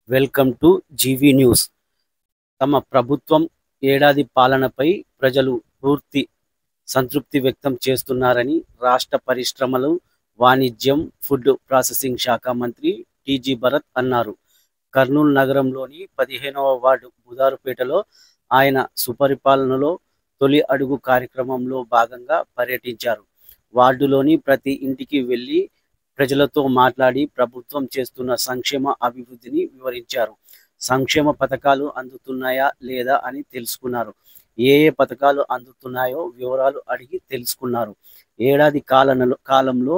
Welcome to GV news. తమ ప్రభుత్వం ఏడాది పాలనపై ప్రజలు పూర్తి సంతృప్తి వ్యక్తం చేస్తున్నారని రాష్ట్ర పరిశ్రమలు, వాణిజ్యం, ఫుడ్ ప్రాసెసింగ్ శాఖ మంత్రి టీజీ భరత్ అన్నారు. కర్నూలు నగరంలోని 15వ వార్డు బుదారుపేటలో ఆయన సుపరిపాలనలో తొలి అడుగు కార్యక్రమంలో భాగంగా పర్యటించారు. వార్డులోని ప్రతి ఇంటికి వెళ్లి ప్రజలతో మాట్లాడి ప్రభుత్వం చేస్తున్న సంక్షేమ అభివృద్ధిని వివరించారు. సంక్షేమ పథకాలు అందుతున్నాయా లేదా అని తెలుసుకున్నారు. ఏ పథకాలు అందుతున్నాయో వివరాలు అడిగి తెలుసుకున్నారు. ఏడాది కాలంలో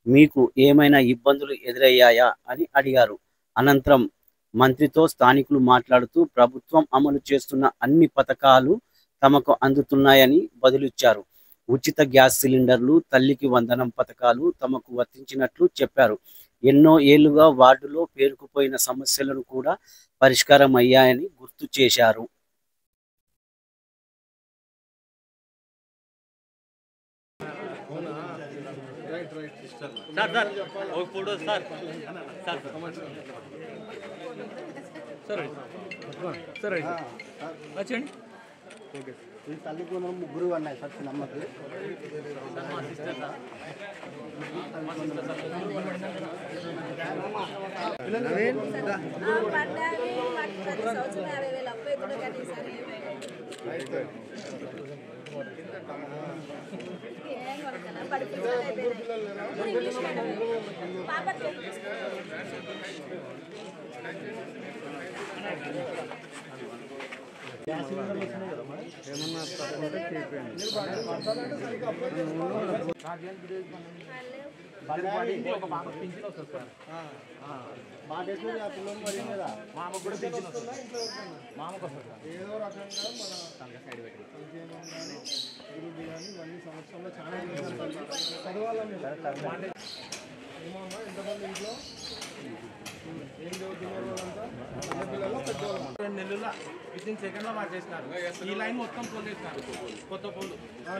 మీకు ఏమైనా ఇబ్బందులు ఎదురయ్యాయా అని అడిగారు. అనంతరం మంత్రితో స్థానికులు మాట్లాడుతూ ప్రభుత్వం అమలు చేస్తున్న అన్ని పథకాలు తమకు అందుతున్నాయని బదులిచ్చారు. ఉచిత గ్యాస్ సిలిండర్లు, తల్లికి వందనం పథకాలు తమకు వర్తించినట్లు చెప్పారు. ఎన్నో ఏళ్లుగా వార్డులో పేరుకుపోయిన సమస్యలను కూడా పరిష్కారం అయ్యాయని గుర్తు చేశారు. ఈ తల్లికి ముగ్గురు అన్నాయి సార్ నమ్మకి ఏమన్నా తప్పకుండా చేయండి. ఏదో రకంగా మన సంవత్సరంలో చాలా చదవాలని ఎంతమంది ఇంట్లో ఏం చదువుతున్నారు వాళ్ళంతా పిల్లలు పెద్దవాళ్ళు 2 నెలల్లో వితిన్ సెకండ్లో మార్చేసినారు. ఈ లైన్ మొత్తం పోలేసినారు. కొత్త పోలు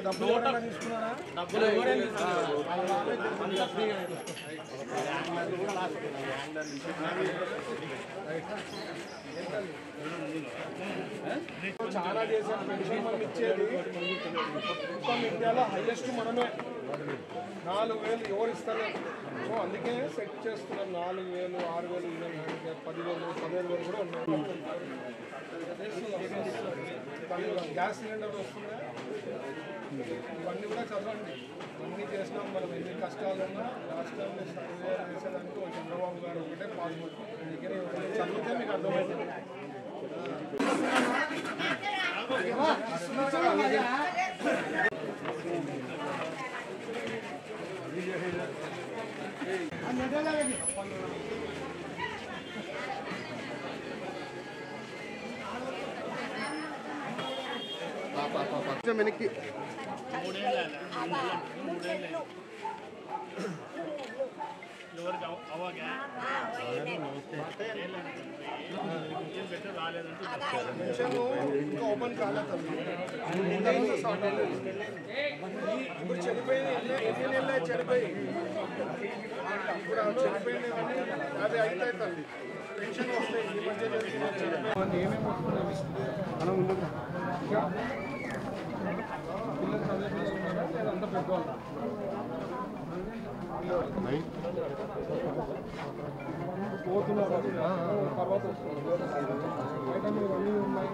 డబ్బులు తీసుకున్నారా? డబ్బులు చాలా చేశారు. పెన్షన్ మనం ఇచ్చేది మొత్తం ఇండియాలో హైయెస్ట్ మనమే. 4,000 ఎవరు ఇస్తారు? సో అందుకే సెట్ చేస్తున్నారు. 4,000, 6,000, 10,000, 15,000 కూడా ఉన్నాయి. గ్యాస్ సిలిండర్ వస్తున్నాయి. ఇవన్నీ కూడా చదవండి. ఇవన్నీ చేసినాం మనం. ఎన్ని కష్టాలు ఉన్నా రాష్ట్రాన్ని చేసేదానికి చంద్రబాబు గారు ఒకటే పాసిబుల్. అందుకని చదివితే మీకు అర్థమవుతుంది. వెనక్కి ఇంకా ఓపెన్ కాలేదు. ఇప్పుడు చనిపోయింది ఎన్ని నెలలు చనిపోయి ఇప్పుడు చనిపోయినవన్నీ అది అవుతాయి తల్లి. పెన్షన్ వస్తాయి. ఈ మధ్య ఏమేమి వస్తున్నాయి మనం ముందుకు పిల్లలు చదివిస్తున్నారా లేదా అంత పెద్దవాళ్ళ పోతున్నారు తర్వాత ఐటమ్లు ఇవన్నీ ఉన్నాయి.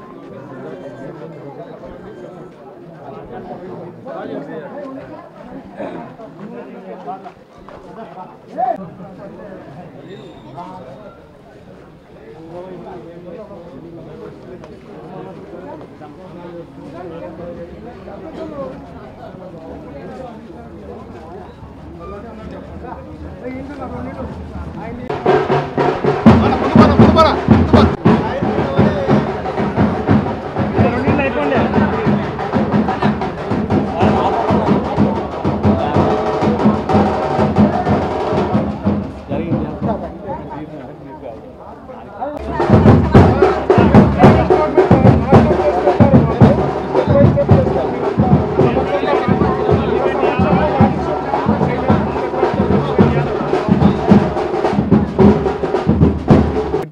జరిగింది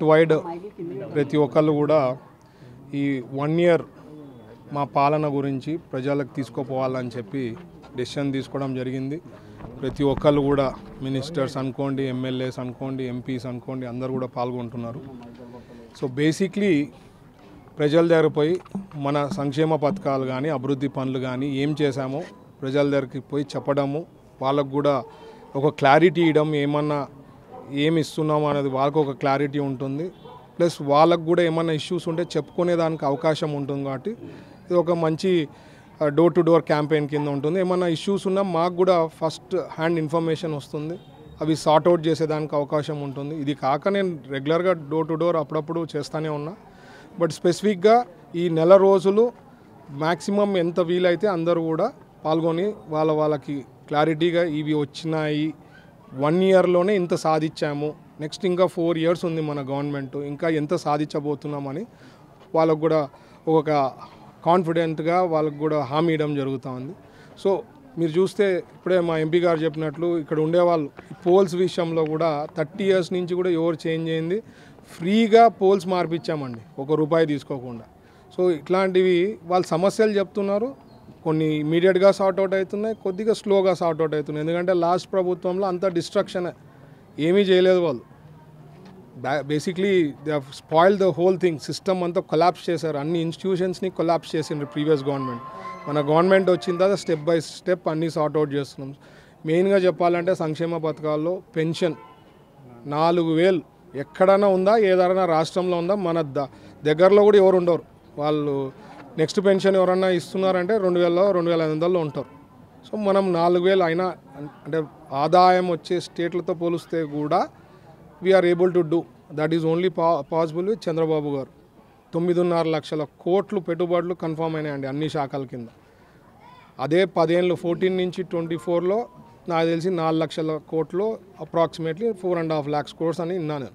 స్టేట్ వైడ్ ప్రతి ఒక్కళ్ళు కూడా ఈ 1 ఇయర్ మా పాలన గురించి ప్రజలకు తీసుకుపోవాలని చెప్పి డెసిషన్ తీసుకోవడం జరిగింది. ప్రతి ఒక్కళ్ళు కూడా మినిస్టర్స్ అనుకోండి, ఎమ్మెల్యేస్ అనుకోండి, ఎంపీస్ అనుకోండి, అందరూ కూడా పాల్గొంటున్నారు. సో బేసిక్లీ ప్రజల దగ్గర పోయి మన సంక్షేమ పథకాలు కానీ అభివృద్ధి పనులు కానీ ఏం చేశామో ప్రజల దగ్గరికి పోయి చెప్పడము, వాళ్ళకు కూడా ఒక క్లారిటీ ఇవ్వడం, ఏమి ఇస్తున్నామో అనేది వాళ్ళకు ఒక క్లారిటీ ఉంటుంది. ప్లస్ వాళ్ళకు కూడా ఏమన్నా ఇష్యూస్ ఉంటే చెప్పుకునే దానికి అవకాశం ఉంటుంది. కాబట్టి ఇది ఒక మంచి డోర్ టు డోర్ క్యాంపెయిన్ కింద ఉంటుంది. ఏమన్నా ఇష్యూస్ ఉన్నా మాకు కూడా ఫస్ట్ హ్యాండ్ ఇన్ఫర్మేషన్ వస్తుంది, అవి సార్ట్అవుట్ చేసేదానికి అవకాశం ఉంటుంది. ఇది కాక నేను రెగ్యులర్గా డోర్ టు డోర్ అప్పుడప్పుడు చేస్తూనే ఉన్నా. బట్ స్పెసిఫిక్గా ఈ నెల రోజులు మ్యాక్సిమం ఎంత వీలైతే అందరూ కూడా పాల్గొని వాళ్ళకి క్లారిటీగా ఇవి వచ్చినాయి, 1 ఇయర్లోనే ఇంత సాధించాము, నెక్స్ట్ ఇంకా 4 ఇయర్స్ ఉంది మన గవర్నమెంట్, ఇంకా ఎంత సాధించబోతున్నామని వాళ్ళకు కూడా ఒక కాన్ఫిడెంట్గా వాళ్ళకు కూడా హామీ ఇవ్వడం జరుగుతూ ఉంది. సో మీరు చూస్తే ఇప్పుడే మా ఎంపీ గారు చెప్పినట్లు ఇక్కడ ఉండేవాళ్ళు పోల్స్ విషయంలో కూడా 30 ఇయర్స్ నుంచి కూడా ఎవరు చేంజ్ అయింది, ఫ్రీగా పోల్స్ మార్పించామండి, ₹1 తీసుకోకుండా. సో ఇట్లాంటివి వాళ్ళ సమస్యలు చెప్తున్నారు, కొన్ని ఇమీడియట్గా సార్ట్అవుట్ అవుతున్నాయి, కొద్దిగా స్లోగా సార్ట్అవుట్ అవుతున్నాయి. ఎందుకంటే లాస్ట్ ప్రభుత్వంలో అంత డిస్ట్రక్షన్ ఏమీ చేయలేదు వాళ్ళు. Basically they have spoil the whole thing, system అంతా కొలాప్స్ చేశారు, అన్ని ఇన్స్టిట్యూషన్స్ని కొలాప్స్ చేసిండ్రు ప్రీవియస్ గవర్నమెంట్. మన గవర్నమెంట్ వచ్చిన తర్వాత స్టెప్ బై స్టెప్ అన్నీ సార్ట్అవుట్ చేస్తున్నాం. మెయిన్గా చెప్పాలంటే సంక్షేమ పథకాల్లో పెన్షన్ 4,000 ఎక్కడైనా ఉందా, ఏదైనా రాష్ట్రంలో ఉందా? మన దగ్గరలో కూడా ఎవరు ఉండరు. వాళ్ళు నెక్స్ట్ పెన్షన్ ఎవరన్నా ఇస్తున్నారంటే 2,000 2,500 ఉంటారు. సో మనం 4,000 అయినా అంటే ఆదాయం వచ్చే స్టేట్లతో పోలిస్తే కూడా we are able to do. That is only possible with Chandrababu garu. 9.5 లక్షల కోట్లు పెట్టుబడులు కన్ఫామ్ అయినాయండి అన్ని శాఖల కింద. అదే 10 ఏళ్ళు 14 నుంచి 24లో నాకు తెలిసి 4 లక్షల కోట్లు, అప్రాక్సిమేట్లీ 4.5 lakhs crores అని విన్నాను.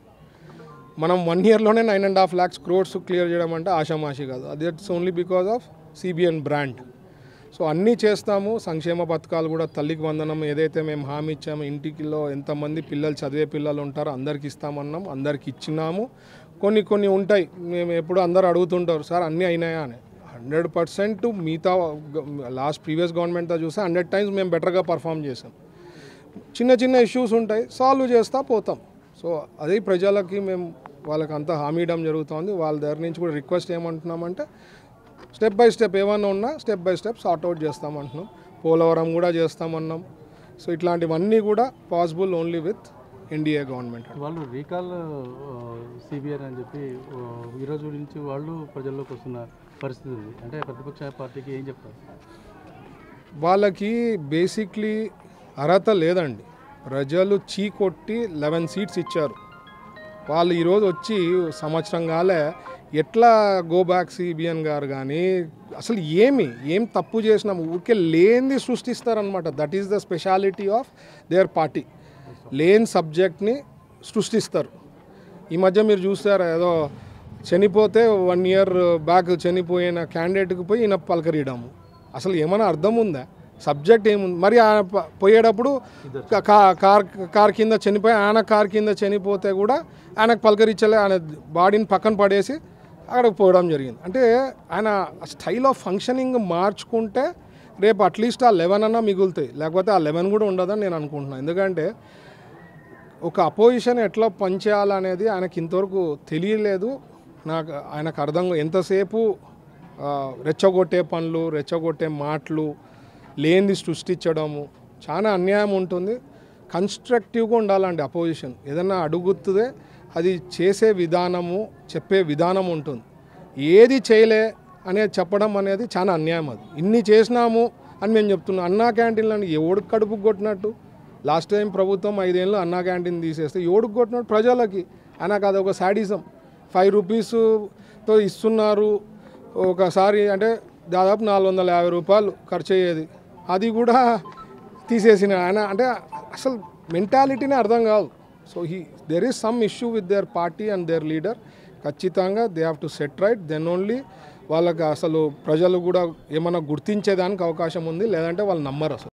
మనం 1 ఇయర్లోనే 9.5 lakhs crores క్లియర్ చేయడం అంటే ఆషామాషి కాదు. That's only because of CBN brand. So అన్నీ చేస్తాము. సంక్షేమ పథకాలు కూడా తల్లికి వందనం ఏదైతే మేము హామీ ఇచ్చాము, ఇంటికిలో ఎంతమంది పిల్లలు చదివే పిల్లలు ఉంటారో అందరికి ఇస్తామన్నాం, అందరికి ఇచ్చినాము. కొన్ని ఉంటాయి, మేము ఎప్పుడు అందరూ అడుగుతుంటారు సార్ అన్నీ అయినాయా అని. 100% మిగతా లాస్ట్ ప్రీవియస్ గవర్నమెంట్తో చూస్తే 100 times మేము బెటర్గా పర్ఫామ్ చేసాం. చిన్న ఇష్యూస్ ఉంటాయి, సాల్వ్ చేస్తా పోతాం. సో అదే ప్రజలకి మేము వాళ్ళకి అంతా హామీ ఇవ్వడం జరుగుతుంది. వాళ్ళ దగ్గర నుంచి కూడా రిక్వెస్ట్ ఏమంటున్నామంటే స్టెప్ బై స్టెప్ ఏమన్నా ఉన్నా స్టెప్ బై స్టెప్ సార్ట్అవుట్ చేస్తామంటున్నాం. పోలవరం కూడా చేస్తామన్నాం. సో ఇట్లాంటివన్నీ కూడా possible only with NDA government. వాళ్ళు రీకాల్ సిబిఐ అని చెప్పి ఈరోజు నుంచి వాళ్ళు ప్రజల్లోకి వస్తున్న పరిస్థితి ఉంది. అంటే ప్రతిపక్ష పార్టీకి ఏం చెప్తారు? వాళ్ళకి బేసిక్లీ అర్హత లేదండి. ప్రజలు చీకొట్టి 11 seats ఇచ్చారు. వాళ్ళు ఈరోజు వచ్చి సంవత్సరం కాలే ఎట్లా గో బ్యాక్ సిబిఎన్ గారు కానీ అసలు ఏం తప్పు చేసినాము ఊరికే లేనిది సృష్టిస్తారనమాట. That is the speciality of their party. లేని సబ్జెక్ట్ని సృష్టిస్తారు. ఈ మధ్య మీరు చూస్తారు ఏదో చనిపోతే 1 year బ్యాక్ చనిపోయిన క్యాండిడేట్కి పోయి ఈయన పలకరీయడము. అసలు ఏమైనా అర్థం ఉందా? సబ్జెక్ట్ ఏముంది? మరి ఆయన పోయేటప్పుడు కార్ కింద చనిపోయి ఆయన కార్ కింద చనిపోతే కూడా ఆయనకు పలకరించలే, ఆయన బాడీని పక్కన పడేసి అక్కడికి పోవడం జరిగింది. అంటే ఆయన స్టైల్ ఆఫ్ ఫంక్షనింగ్ మార్చుకుంటే రేపు అట్లీస్ట్ ఆ 11 అన్నా మిగులుతాయి, లేకపోతే ఆ 11 కూడా ఉండదని నేను అనుకుంటున్నాను. ఎందుకంటే ఒక అపోజిషన్ ఎట్లా పనిచేయాలనేది ఆయనకి ఇంతవరకు తెలియలేదు. ఆయనకు అర్థం ఎంతసేపు రెచ్చగొట్టే పనులు, రెచ్చగొట్టే మాటలు, లేనిది సృష్టించడము చాలా అన్యాయం ఉంటుంది. కన్స్ట్రక్టివ్గా ఉండాలండి అపోజిషన్. ఏదన్నా అడుగుతుందే అది చేసే విధానము, చెప్పే విధానం ఉంటుంది. ఏది చేయలే అనేది చెప్పడం అనేది చాలా అన్యాయం. అది ఇన్ని చేసినాము అని మేము చెప్తున్నాం. అన్నా క్యాంటీన్లని ఎవడికి కడుపుకు కొట్టినట్టు? లాస్ట్ టైం ప్రభుత్వం 5 ఏళ్ళు అన్నా క్యాంటీన్ తీసేస్తే ఎవడికి కొట్టినట్టు? ప్రజలకి. అయినా కాదు ఒక శాడిజం. 5 రూపీస్తో ఇస్తున్నారు. ఒకసారి అంటే దాదాపు 450 రూపాయలు ఖర్చు అయ్యేది, అది కూడా తీసేసిన ఆయన. అంటే అసలు మెంటాలిటీనే అర్థం కాదు. So there is some issue with their party and their leader. ఖచ్చితంగా they have to set right, then only వాళ్ళకి అసలు ప్రజలు కూడా ఏమైనా గుర్తించేదానికి అవకాశం ఉంది, లేదంటే వాళ్ళు నమ్మరు అసలు.